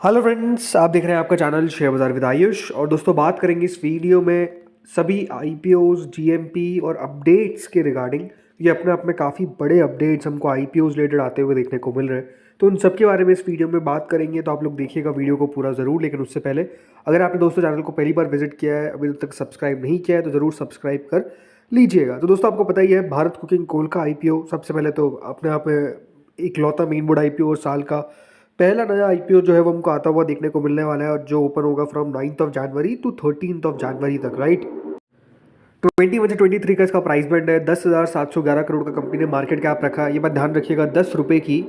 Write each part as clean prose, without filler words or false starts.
Hello friends, आप देख रहे हैं आपका चैनल शेयर बाजार विद आयुष। और दोस्तों, बात करेंगे इस वीडियो में सभी आईपीओज, जीएमपी और अपडेट्स के रिगार्डिंग। ये अपने आप में काफ़ी बड़े अपडेट्स हमको आईपीओज रिलेटेड आते हुए देखने को मिल रहे हैं, तो उन सब के बारे में इस वीडियो में बात करेंगे। तो आप लोग देखिएगा वीडियो को पूरा ज़रूर। लेकिन उससे पहले, अगर आपने दोस्तों चैनल को पहली बार विजिट किया है, अभी तक सब्सक्राइब नहीं किया है, तो ज़रूर सब्सक्राइब कर लीजिएगा। तो दोस्तों, आपको पता ही है, भारत कुकिंग कोल का आईपीओ सबसे पहले तो अपने आप में इकलौता मेन बोर्ड आईपीओ और साल का पहला नया आईपीओ जो है वो हमको आता हुआ देखने को मिलने वाला है, और जो ओपन होगा from 9th of January to 13th of January तक, राइट। 2023 का इसका प्राइस बैंड है 10,711 करोड़ का कंपनी ने मार्केट कैप रखा है। ये बात ध्यान रखिएगा, 10 रुपये की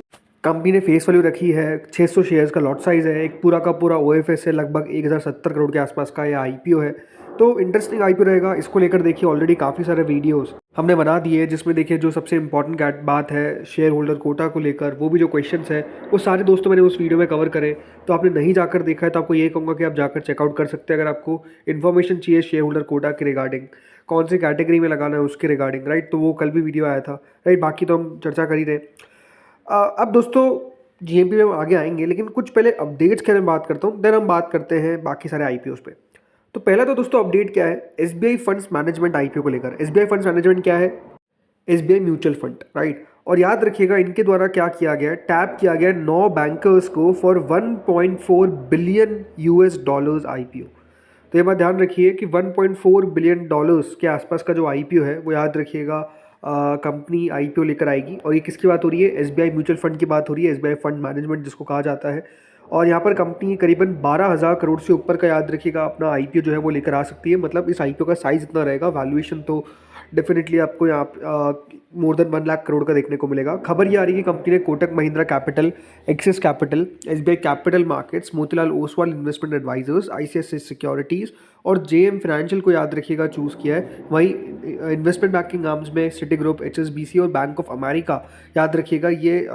कंपनी ने फेस वैल्यू रखी है। 600 शेयर्स का लॉट साइज है। एक पूरा का पूरा ओएफएस है, लगभग 1070 करोड़ के आसपास का ये आईपीओ है। तो इंटरेस्टिंग आईपीओ रहेगा। इसको लेकर देखिए, ऑलरेडी काफ़ी सारे वीडियोस हमने बना दिए हैं, जिसमें देखिए जो सबसे इंपॉर्टेंट बात है शेयर होल्डर कोटा को लेकर, वो भी जो क्वेश्चंस है वो सारे दोस्तों मैंने उस वीडियो में कवर करे। तो आपने नहीं जाकर देखा है तो आपको ये कहूँगा कि आप जाकर चेकआउट कर सकते हैं, अगर आपको इन्फॉर्मेशन चाहिए शेयर होल्डर कोटा के रिगार्डिंग, कौन सी कैटेगरी में लगाना है उसके रिगार्डिंग, राइट। तो वो कल भी वीडियो आया था, राइट। बाकी तो हम चर्चा कर ही रहे। अब दोस्तों, जीएमपी में हम आगे आएंगे, लेकिन कुछ पहले अपडेट्स के बारे में बात करता हूँ, देन हम बात करते हैं बाकी सारे आईपीओस पे। तो पहला तो दोस्तों अपडेट क्या है, एसबीआई फंड्स मैनेजमेंट आईपीओ को लेकर। एसबीआई फंड्स मैनेजमेंट क्या है? SBI mutual fund, right. और याद रखिएगा, इनके द्वारा क्या किया गया है, टैप किया गया 9 बैंकर्स को for 1.4 billion US dollars IPO. तो ये बात ध्यान रखिए कि 1.4 बिलियन डॉलर्स के आसपास का जो आईपीओ है वो याद रखिएगा कंपनी आईपीओ लेकर आएगी। और ये किसकी बात हो रही है? एसबीआई म्यूचुअल फंड की बात हो रही है, एसबीआई फंड मैनेजमेंट जिसको कहा जाता है। और यहाँ पर कंपनी करीबन 12,000 करोड़ से ऊपर का याद रखिएगा अपना आईपीओ जो है वो लेकर आ सकती है। मतलब इस आईपीओ का साइज इतना रहेगा, वैल्यूएशन तो डेफिनेटली आपको यहाँ मोर देन 1 लाख करोड़ का देखने को मिलेगा। खबर ये आ रही है कि कंपनी ने Kotak Mahindra capital, Axis capital, SBI capital markets, Motilal Oswal investment advisers, ICICI securities और जेएम फाइनेंशियल को याद रखिएगा चूज़ किया है। वहीं इन्वेस्टमेंट बैंकिंग आर्म्स में सिटी ग्रुप, एचएसबीसी और बैंक ऑफ अमेरिका याद रखिएगा। ये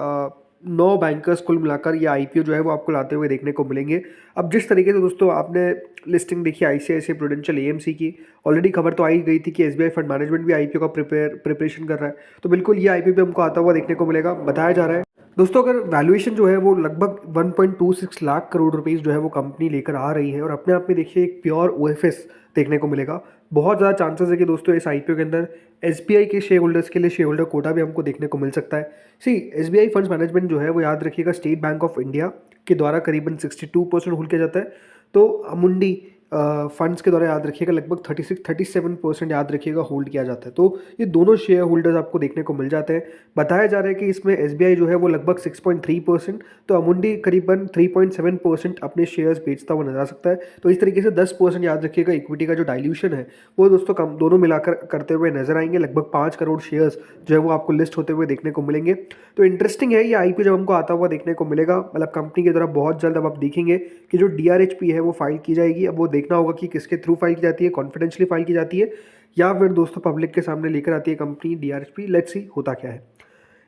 9 बैंकर्स कुल मिलाकर ये आईपीओ जो है वो आपको लाते हुए देखने को मिलेंगे। अब जिस तरीके से दोस्तों आपने लिस्टिंग देखी आईसीआईसीआई प्रूडेंशियल एएमसी की, ऑलरेडी खबर तो आई गई थी कि एसबीआई फंड मैनेजमेंट भी आईपीओ का प्रिपरेशन कर रहा है। तो बिल्कुल ये आईपीओ भी हमको आता हुआ देखने को मिलेगा, बताया जा रहा है। दोस्तों, अगर वैल्यूएशन जो है वो लगभग 1.26 लाख करोड़ रुपीस जो है वो कंपनी लेकर आ रही है, और अपने आप में देखिए एक प्योर ओएफएस देखने को मिलेगा। बहुत ज़्यादा चांसेस है कि दोस्तों इस आईपीओ के अंदर एसबीआई के शेयर होल्डर्स के लिए शेयर होल्डर कोटा भी हमको देखने को मिल सकता है। सी, एसबीआई फंड्स मैनेजमेंट जो है वो याद रखिएगा स्टेट बैंक ऑफ इंडिया के द्वारा करीबन 62% होल्ड किया जाता है। तो अमुंडी फंड्स के द्वारा याद रखिएगा लगभग 37% याद रखिएगा होल्ड किया जाता है। तो ये दोनों शेयर होल्डर्स आपको देखने को मिल जाते हैं। बताया जा रहा है कि इसमें एसबीआई जो है वो लगभग 6.3%, तो अमुंडी करीबन 3.7% अपने शेयर्स बेचता हुआ नजर आ सकता है। तो इस तरीके से 10% याद रखिएगा इक्विटी का जो डाइल्यूशन है वो दोस्तों कम दोनों मिलाकर करते हुए नजर आएंगे। लगभग 5 करोड़ शेयर्स जो है वो आपको लिस्ट होते हुए देखने को मिलेंगे। तो इंटरेस्टिंग है ये आईपीओ जब हमको आता हुआ देखने को मिलेगा। मतलब कंपनी के द्वारा बहुत जल्द अब आप देखेंगे कि जो डीआरएचपी है वो फाइल की जाएगी। अब वो देखना होगा कि किसके थ्रू फाइल की जाती है, कॉन्फिडेंशियली फाइल की जाती है या फिर दोस्तों पब्लिक के सामने लेकर आती है कंपनी डीआरएचपी। लेट्स सी होता क्या है।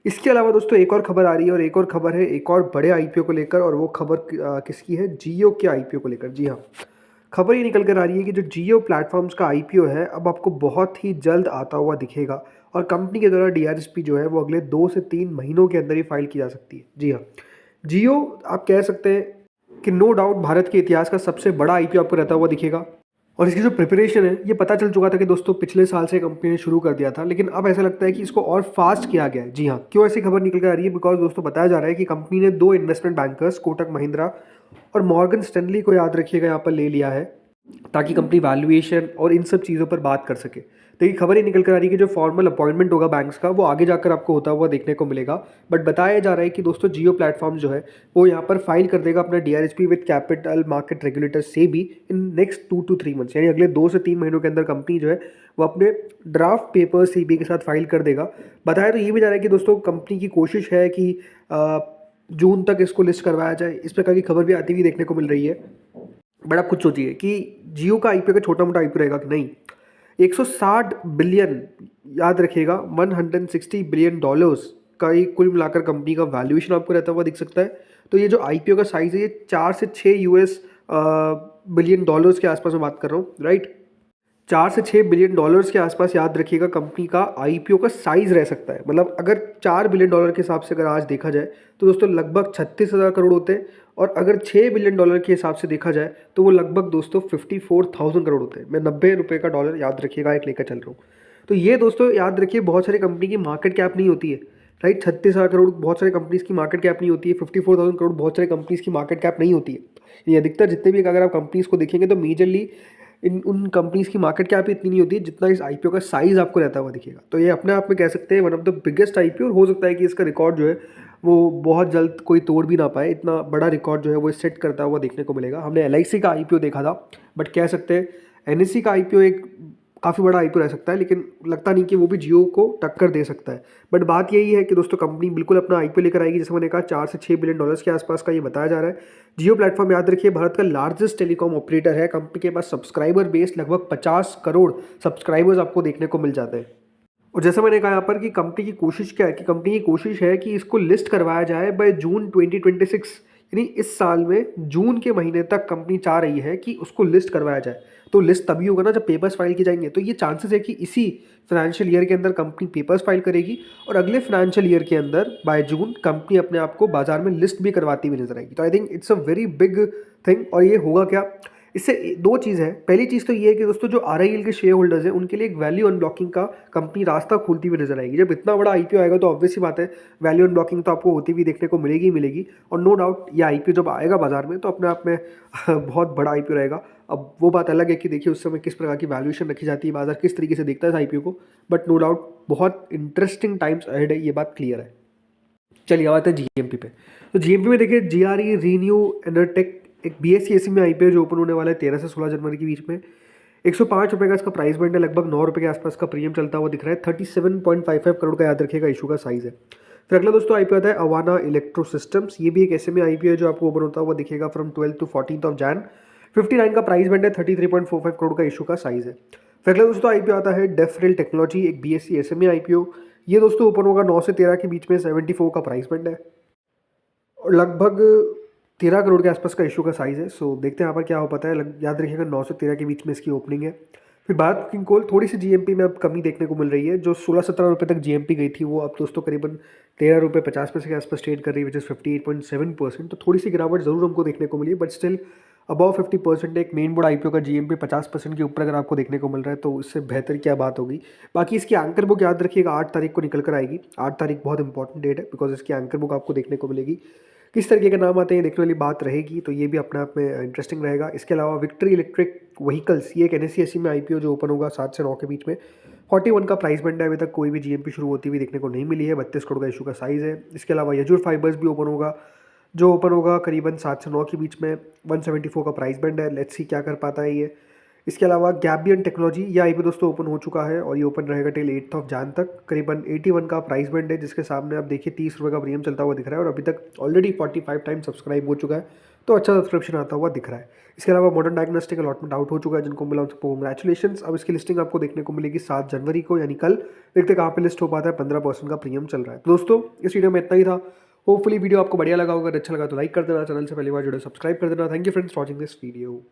इसके अलावा दोस्तों एक और खबर आ रही है, और एक और खबर है एक और बड़े आईपीओ को लेकर, और वो खबर किसकी है? जियो के आईपीओ को लेकर। जी हाँ, खबर ये निकल कर आ रही है कि जो जियो प्लेटफॉर्म्स का आईपीओ है अब आपको बहुत ही जल्द आता हुआ दिखेगा, और कंपनी के द्वारा डीआरएचपी जो है वो अगले 2 से 3 महीनों के अंदर ही फाइल की जा सकती है। जी हाँ, जियो आप कह सकते हैं कि नो डाउट भारत के इतिहास का सबसे बड़ा आईपीओ आपको रहता हुआ दिखेगा। और इसकी जो प्रिपरेशन है ये पता चल चुका था कि दोस्तों पिछले साल से कंपनी ने शुरू कर दिया था, लेकिन अब ऐसा लगता है कि इसको और फास्ट किया गया है। जी हाँ, क्यों ऐसी खबर निकल कर आ रही है? बिकॉज दोस्तों बताया जा रहा है कि कंपनी ने 2 इन्वेस्टमेंट बैंकर्स, कोटक महिंद्रा और मॉर्गन स्टैनली को याद रखिएगा यहाँ पर ले लिया है, ताकि कंपनी वैल्यूएशन और इन सब चीज़ों पर बात कर सके। तो ये खबर ही निकल कर आ रही है कि जो फॉर्मल अपॉइंटमेंट होगा बैंक्स का वो आगे जाकर आपको होता हुआ देखने को मिलेगा। बट बताया जा रहा है कि दोस्तों जियो प्लेटफॉर्म जो है वो यहाँ पर फाइल कर देगा अपना DRHP with capital market regulator से भी इन नेक्स्ट 2 to 3 मंथ्स, यानी अगले 2 से 3 महीनों के अंदर कंपनी जो है वो अपने ड्राफ्ट पेपर सीबी के साथ फाइल कर देगा। बताया तो ये भी जा रहा है कि दोस्तों कंपनी की कोशिश है कि जून तक इसको लिस्ट करवाया जाए। इस प्रकार की खबर भी आती हुई देखने को मिल रही है। बट आप खुद सोचिए कि जियो का आईपीओ का छोटा मोटा आईपीओ रहेगा कि नहीं। 160 बिलियन याद रखिएगा, 160 बिलियन डॉलर्स का ही कुल मिलाकर कंपनी का वैल्यूएशन आपको रहता हुआ दिख सकता है। तो ये जो आईपीओ का साइज है ये 4 से 6 यूएस बिलियन डॉलर्स के आसपास में बात कर रहा हूँ, राइट। $4 से $6 बिलियन के आसपास याद रखिएगा कंपनी का आईपीओ का साइज रह सकता है। मतलब अगर $4 बिलियन के हिसाब से अगर आज देखा जाए तो दोस्तों लगभग 36,000 करोड़ होते हैं, और अगर $6 बिलियन के हिसाब से देखा जाए तो वो लगभग दोस्तों 54,000 करोड़ होते हैं। मैं $90 का डॉलर याद रखिएगा एक लेकर चल रहा हूँ। तो ये दोस्तों याद रखिए बहुत सारी कंपनी की मार्केट कैप नहीं होती है, राइट। 36,000 करोड़ बहुत सारी कंपनीज की मार्केट कैप नहीं होती है। 54,000 करोड़ बहुत सारी कंपनीज की मार्केट कैप नहीं होती है। ये अधिकतर जितने भी अगर आप कंपनीज को देखेंगे तो मेजरली इन उन कंपनीज की मार्केट कैप इतनी नहीं होती है जितना इस आईपीओ का साइज आपको रहता हुआ दिखेगा। तो ये अपने आप में कह सकते हैं one of the biggest IPO, और हो सकता है कि इसका रिकॉर्ड जो है वो बहुत जल्द कोई तोड़ भी ना पाए। इतना बड़ा रिकॉर्ड जो है वो सेट करता हुआ देखने को मिलेगा। हमने एलआईसी का आईपीओ देखा था, बट कह सकते हैं एनएससी का आईपीओ एक काफ़ी बड़ा आईपीओ रह सकता है, लेकिन लगता नहीं कि वो भी जियो को टक्कर दे सकता है। बट बात यही है कि दोस्तों कंपनी बिल्कुल अपना आईपीओ लेकर आएगी, जैसे मैंने कहा $4 से $6 बिलियन के आसपास का ये बताया जा रहा है। जियो प्लेटफॉर्म याद रखिए भारत का लार्जेस्ट टेलीकॉम ऑपरेटर है। कंपनी के पास सब्सक्राइबर बेस लगभग 50 करोड़ सब्सक्राइबर्स आपको देखने को मिल जाते हैं। और जैसा मैंने कहा यहाँ पर कि कंपनी की कोशिश क्या है, कि कंपनी की कोशिश है कि इसको लिस्ट करवाया जाए बाय जून 2026, यानी इस साल में जून के महीने तक कंपनी चाह रही है कि उसको लिस्ट करवाया जाए। तो लिस्ट तभी होगा ना जब पेपर्स फाइल किए जाएंगे। तो ये चांसेस है कि इसी फाइनेंशियल ईयर के अंदर कंपनी पेपर्स फाइल करेगी, और अगले फाइनेंशियल ईयर के अंदर बाय जून कंपनी अपने आप को बाजार में लिस्ट भी करवाती हुई नजर आएगी। तो I think it's a very big thing. और ये होगा क्या, इससे दो चीज़ है। पहली चीज़ तो ये है कि दोस्तों जो आरआईएल के शेयर होल्डर्स हैं उनके लिए एक वैल्यू अनब्लॉकिंग का कंपनी रास्ता खोलती हुई नजर आएगी। जब इतना बड़ा आईपीओ आएगा तो ऑब्वियस सी बात है वैल्यू अनब्लॉकिंग तो आपको होती हुई देखने को मिलेगी ही मिलेगी। और नो डाउट ये आईपीओ जब आएगा बाजार में तो अपने आप में बहुत बड़ा आईपीओ रहेगा। अब वो बात अलग है कि देखिए उस समय किस प्रकार की वैल्यूएशन रखी जाती है, बाजार किस तरीके से देखता है इस आईपीओ को। बट नो डाउट बहुत इंटरेस्टिंग टाइम्स अहेड है, ये बात क्लियर है। चलिए आते हैं जीएमपी पे। तो जीएमपी में देखिए जीआरई रीन्यू एनर्टेक एक बीएससी में आईपीओ जो ओपन होने वाला है 13 से 16 जनवरी के बीच में। ₹105 का इसका प्राइस बैंड है, लगभग ₹9 के आसपास का प्रीमियम चलता हुआ दिख रहा है। 37.55 करोड़ का याद रखिएगा इशू का साइज है। फिर अगला दोस्तों आईपीओ आता है अवाना इलेक्ट्रो सिस्टम्स। ये भी एक एसएमए आईपीओ है जो आपको ओपन होता हुआ दिखेगा फ्रॉम 12 to 14 जैन। 59 का प्राइस बैंड है, 33.45 करोड़ का इशू का साइज है। फिर अगला दोस्तों आईपीओ आता है डेफरेल टेक्नोलॉजी, एक बीएससी एसएमए आईपीओ। ये दोस्तों ओपन होगा 9 से 13 के बीच में, 74 का प्राइस बैंड है, और लगभग 13 करोड़ के आसपास का इशू का साइज़ है। सो देखते हैं यहाँ पर क्या हो पाता है। याद रखिएगा 9 से 13 के बीच में इसकी ओपनिंग है। फिर भारत कुकिंग कोल, थोड़ी सी जीएमपी में अब कमी देखने को मिल रही है। जो 16-17 रुपये तक जीएमपी गई थी वो अब दोस्तों करीबन ₹13.50 के आसपास ट्रेड कर रही है, विच इज़ 58.7%। तो थोड़ी सी गिरावट जरूर हमको देखने को मिली, बट स्टिल अबव 50% एक मेन बोर्ड आईपीओ का जीएमपी 50% के ऊपर अगर आपको देखने को मिल रहा है तो इससे बेहतर क्या बात होगी। बाकी इसकी एंकर बुक याद रखिएगा 8 तारीख को निकल कर आएगी। 8 तारीख बहुत इंपॉर्टेंट डेट है, बिकॉज इसकी एंकर बुक आपको देखने को मिलेगी। किस तरीके के नाम आते हैं देखने वाली बात रहेगी, तो ये भी अपने आप में इंटरेस्टिंग रहेगा। इसके अलावा विक्ट्री इलेक्ट्रिक व्हीकल्स, ये एक एनएससी में आईपीओ जो ओपन होगा 7 से 9 के बीच में। 41 का प्राइस बैंड है, अभी तक कोई भी जीएमपी शुरू होती हुई देखने को नहीं मिली है। 32 करोड़ का इशू का साइज़ है। इसके अलावा यजूर फाइबर्स भी ओपन होगा, जो ओपन होगा करीबन 7 से 9 के बीच में। 174 का प्राइस बैंड है। लेट्स सी क्या कर पाता है ये। इसके अलावा गैबियन टेक्नोलॉजी, ये आईपीओ दोस्तों ओपन हो चुका है और ये ओपन रहेगा टिल 8 जैन तक। करीबन 81 का प्राइस बैंड है, जिसके सामने आप देखिए ₹30 का प्रीमियम चलता हुआ दिख रहा है, और अभी तक ऑलरेडी 45 टाइम सब्सक्राइब हो चुका है, तो अच्छा सब्सक्रिप्शन आता हुआ दिख रहा है। इसके अलावा मॉडर्न डायग्नोस्टिक अलॉटमेंट आउट हो चुका है, जिनको मिला उनको कंग्रेचुलेशन। अब इसकी लिस्टिंग आपको देखने को मिलेगी 7 जनवरी को, यानी कल। देखते कहाँ पे लिस्ट हो पाता है। 15% का प्रीमियम चल रहा है। तो दोस्तों इस वीडियो में इतना ही था। होपफुली वीडियो आपको बढ़िया लगा होगा। अच्छा लगा तो लाइक कर देना, चैनल से पहली बार जुड़े सब्सक्राइब कर देना। Thank you friends watching this video.